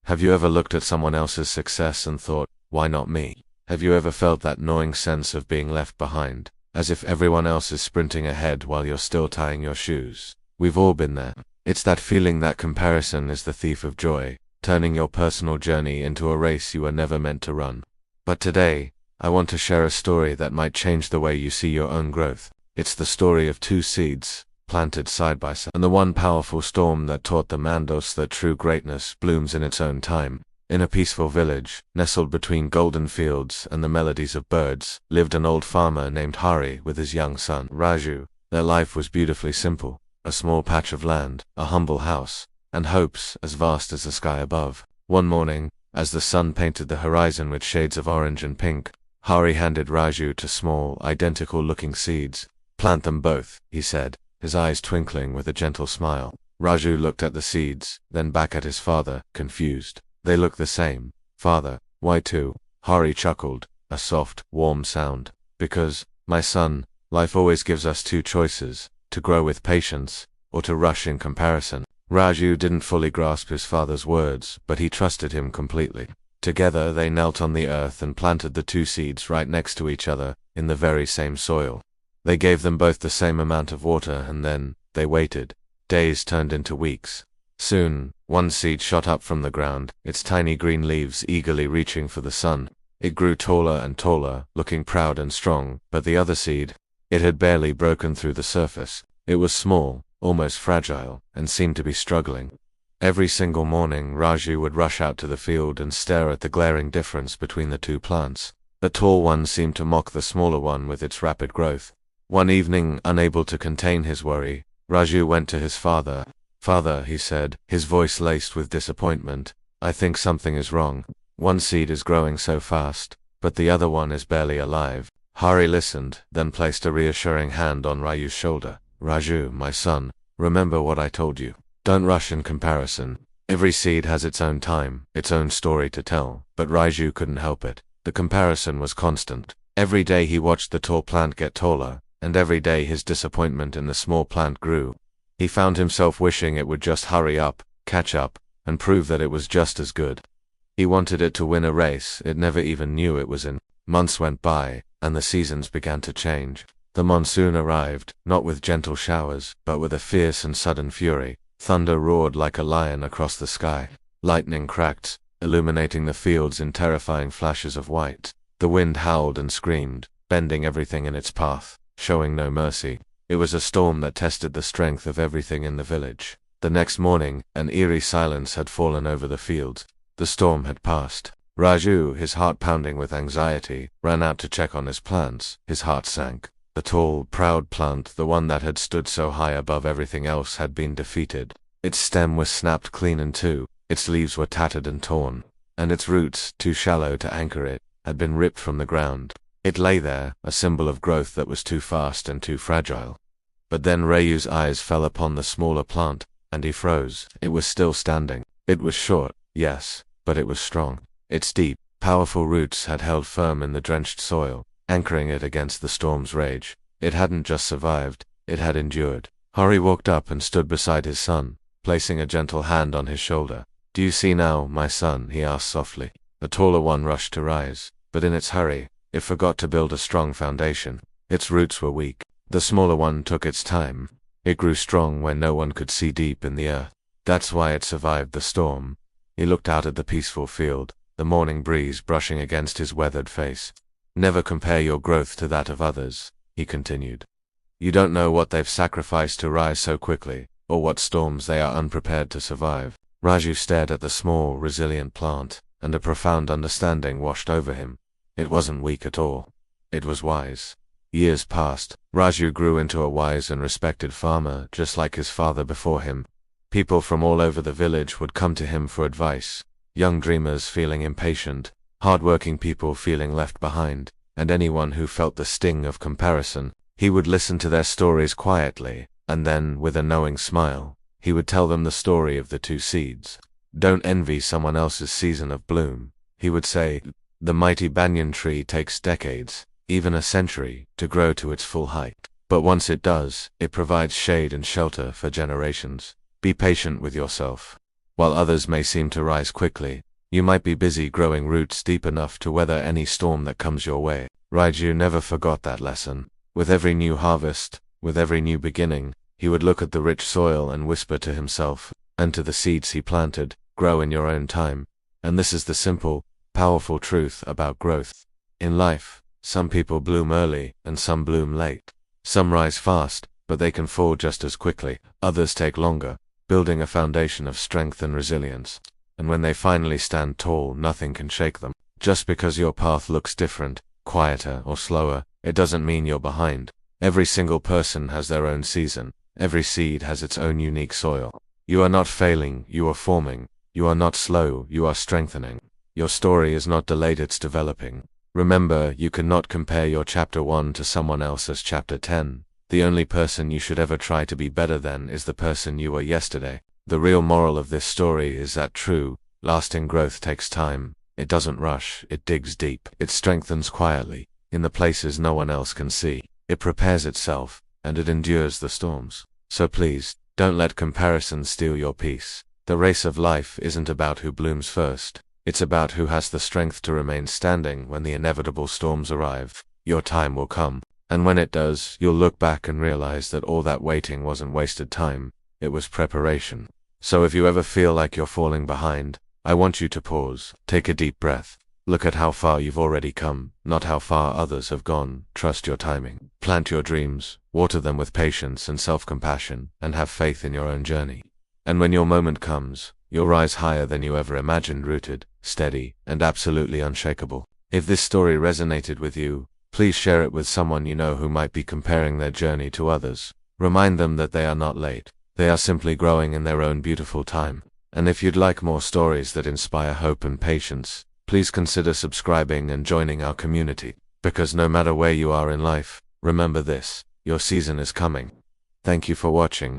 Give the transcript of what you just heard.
Have you ever looked at someone else's success and thought, why not me? Have you ever felt that gnawing sense of being left behind, as if everyone else is sprinting ahead while you're still tying your shoes? We've all been there. It's that feeling that comparison is the thief of joy, turning your personal journey into a race you were never meant to run. But today, I want to share a story that might change the way you see your own growth. It's the story of two seeds, planted side by side, and the one powerful storm that taught the mandos that true greatness blooms in its own time. In a peaceful village, nestled between golden fields and the melodies of birds, lived an old farmer named Hari with his young son, Raju. Their life was beautifully simple: a small patch of land, a humble house, and hopes as vast as the sky above. One morning, as the sun painted the horizon with shades of orange and pink, Hari handed Raju two small, identical-looking seeds. "Plant them both," he said, his eyes twinkling with a gentle smile. Raju looked at the seeds, then back at his father, confused. "They look the same, father. Why two?" Hari chuckled, a soft, warm sound. "Because, my son, life always gives us two choices: to grow with patience, or to rush in comparison." Raju didn't fully grasp his father's words, but he trusted him completely. Together they knelt on the earth and planted the two seeds right next to each other, in the very same soil. They gave them both the same amount of water, and then they waited. Days turned into weeks. Soon, one seed shot up from the ground, its tiny green leaves eagerly reaching for the sun. It grew taller and taller, looking proud and strong, but the other seed, it had barely broken through the surface. It was small, almost fragile, and seemed to be struggling. Every single morning, Raju would rush out to the field and stare at the glaring difference between the two plants. The tall one seemed to mock the smaller one with its rapid growth. One evening, unable to contain his worry, Raju went to his father. "Father," he said, his voice laced with disappointment, "I think something is wrong. One seed is growing so fast, but the other one is barely alive." Hari listened, then placed a reassuring hand on Raju's shoulder. "Raju, my son, remember what I told you. Don't rush in comparison. Every seed has its own time, its own story to tell." But Raju couldn't help it. The comparison was constant. Every day he watched the tall plant get taller, and every day his disappointment in the small plant grew. He found himself wishing it would just hurry up, catch up, and prove that it was just as good. He wanted it to win a race it never even knew it was in. Months went by, and the seasons began to change. The monsoon arrived, not with gentle showers, but with a fierce and sudden fury. Thunder roared like a lion across the sky. Lightning cracked, illuminating the fields in terrifying flashes of white. The wind howled and screamed, bending everything in its path, showing no mercy. It was a storm that tested the strength of everything in the village. The next morning, an eerie silence had fallen over the fields. The storm had passed. Raju, his heart pounding with anxiety, ran out to check on his plants. His heart sank. The tall, proud plant, the one that had stood so high above everything else, had been defeated. Its stem was snapped clean in two, its leaves were tattered and torn, and its roots, too shallow to anchor it, had been ripped from the ground. It lay there, a symbol of growth that was too fast and too fragile. But then Raju's eyes fell upon the smaller plant, and he froze. It was still standing. It was short, yes, but it was strong. Its deep, powerful roots had held firm in the drenched soil, anchoring it against the storm's rage. It hadn't just survived, it had endured. Hari walked up and stood beside his son, placing a gentle hand on his shoulder. "Do you see now, my son?" he asked softly. The taller one rushed to rise, but in its hurry, it forgot to build a strong foundation. Its roots were weak. The smaller one took its time. It grew strong when no one could see deep in the earth. That's why it survived the storm. He looked out at the peaceful field, the morning breeze brushing against his weathered face. "Never compare your growth to that of others," he continued. "You don't know what they've sacrificed to rise so quickly, or what storms they are unprepared to survive." Raju stared at the small, resilient plant, and a profound understanding washed over him. It wasn't weak at all. It was wise. Years passed. Raju grew into a wise and respected farmer, just like his father before him. People from all over the village would come to him for advice. Young dreamers feeling impatient, hard-working people feeling left behind, and anyone who felt the sting of comparison. He would listen to their stories quietly, and then, with a knowing smile, he would tell them the story of the two seeds. "Don't envy someone else's season of bloom," he would say. "The mighty banyan tree takes decades, even a century, to grow to its full height. But once it does, it provides shade and shelter for generations. Be patient with yourself. while others may seem to rise quickly. You might be busy growing roots deep enough to weather any storm that comes your way. Raiju never forgot that lesson. With every new harvest, with every new beginning, he would look at the rich soil and whisper to himself, and to the seeds he planted, grow in your own time. And this is the simple, powerful truth about growth. In life, some people bloom early and some bloom late. Some rise fast, but they can fall just as quickly. Others take longer, building a foundation of strength and resilience. And when they finally stand tall, nothing can shake them. Just because your path looks different, quieter or slower, it doesn't mean you're behind. Every single person has their own season. Every seed has its own unique soil. You are not failing, you are forming. You are not slow, you are strengthening. Your story is not delayed, it's developing. Remember, you cannot compare your chapter 1 to someone else's chapter 10. The only person you should ever try to be better than is the person you were yesterday. The real moral of this story is that true, lasting growth takes time. It doesn't rush, it digs deep. It strengthens quietly, in the places no one else can see. It prepares itself, and it endures the storms. So please, don't let comparison steal your peace. The race of life isn't about who blooms first. It's about who has the strength to remain standing when the inevitable storms arrive. Your time will come, and when it does, you'll look back and realize that all that waiting wasn't wasted time, it was preparation. So if you ever feel like you're falling behind, I want you to pause, take a deep breath. Look at how far you've already come, not how far others have gone. Trust your timing. Plant your dreams, water them with patience and self-compassion, and have faith in your own journey. And when your moment comes, you'll rise higher than you ever imagined, rooted, steady, and absolutely unshakable. If this story resonated with you, please share it with someone you know who might be comparing their journey to others. Remind them that they are not late. They are simply growing in their own beautiful time. And if you'd like more stories that inspire hope and patience, please consider subscribing and joining our community. Because no matter where you are in life, remember this, your season is coming. Thank you for watching.